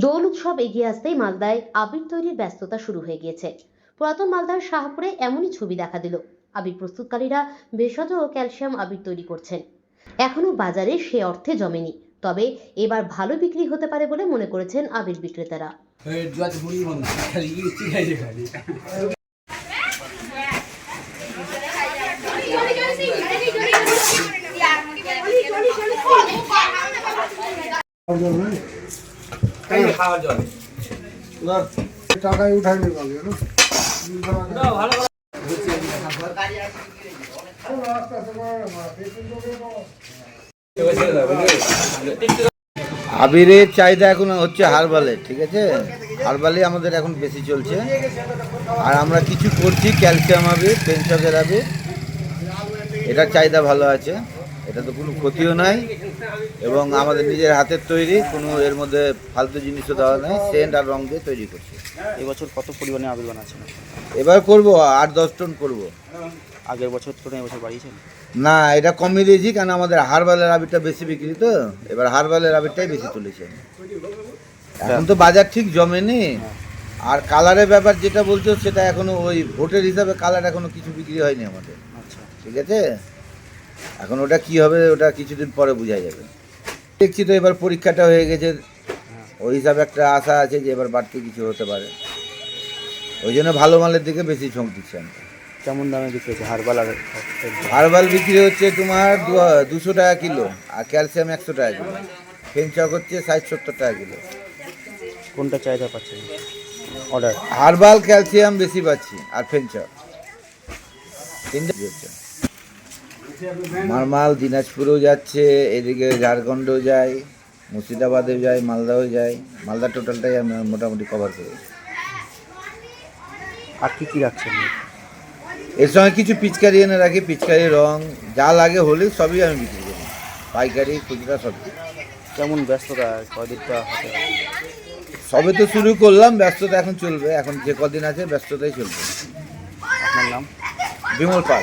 দোল উৎসব এগিয়ে আসতেই মালদায় আবির তৈরির ব্যস্ততা শুরু হয়ে গিয়েছে। পুরাতন মালদার শাহপুরে এমনই ছবি দেখা দিল। আবির প্রস্তুতকারীরা ভেষজ ও ক্যালসিয়াম আবির তৈরি করছেন। এখনো বাজারে সে অর্থে জমেনি, তবে এবার ভালো বিক্রি হতে পারে বলে মনে করেছেন আবির বিক্রেতারা। টাকায় উঠাই নিয়ে পাবে আবিরের চাহিদা এখন হচ্ছে হারবালের, ঠিক আছে। হারবালই আমাদের এখন বেশি চলছে, আর আমরা কিছু করছি ক্যালসিয়াম আবির, পেনশকের আবির। এটার চাহিদা ভালো আছে, এটা তো কোনো ক্ষতিও নাই এবং আমাদের নিজের হাতের তৈরি, কোনো এর মধ্যে ফালতু জিনিসও দেওয়া নেই, সেন্ট আর রং দিয়ে তৈরি করছি। এবছর কত পরিমাণে আবির বানাচ্ছেন? এবার করবো 8-10 টন করবো। আগের বছর তুলনায় এবছর বাড়িয়েছেন? না, এটা কমিয়ে দিয়েছি, কারণ আমাদের হারবালের আবিরটা বেশি বিক্রি, তো এবার হারবালের আবিরটাই বেশি তুলেছে। এখন তো বাজার ঠিক জমেনি। আর কালারের ব্যাপার যেটা বলছো, সেটা এখনো ওই ভোটের হিসাবে কালার এখনো কিছু বিক্রি হয়নি আমাদের। আচ্ছা, ঠিক আছে, এখন ওটা কি হবে ওটা কিছুদিন পরে বোঝা যাবে। দেখছি তো এবার পরীক্ষাটা হয়ে গেছে, ওই হিসাবে একটা আশা আছে যে এবার বাড়তি কিছু হতে পারে। ওই জন্য ভালো মালের দিকে বেশি ঝোঁক দিচ্ছি আমি। কেমন দামে বিক্রি হচ্ছে হারবাল আর হারবাল বিক্রি হচ্ছে তোমার 200 টাকা কিলো, আর ক্যালসিয়াম 100 টাকা কিলো। পেনচক হচ্ছে 60-70 টাকা কিলো। কোনটা চাহিদা পাচ্ছেন অর্ডার? হারবাল, ক্যালসিয়াম বেশি পাচ্ছি, আর পেনচক তিনটে হচ্ছে। আমার মাল দিনাজপুরেও যাচ্ছে, এদিকে ঝাড়খণ্ডেও যায়, মুর্শিদাবাদেও যায়, মালদাও যায়। মালদা টোটালটাই আমি মোটামুটি কভার করি। আর কি কি রাখছেন? এর সঙ্গে কিছু পিচকারি এনে রাখি, পিচকারি, রং, যা লাগে হলে সবই আমি বিক্রি করি, পাইকারি খুচরা সবই। কেমন ব্যস্ততা কদিনটা হাতে? সবে তো শুরু করলাম, ব্যস্ততা এখন চলবে, এখন যে কদিন আছে ব্যস্ততাই চলবে। আপনার নাম? বিমল পাল।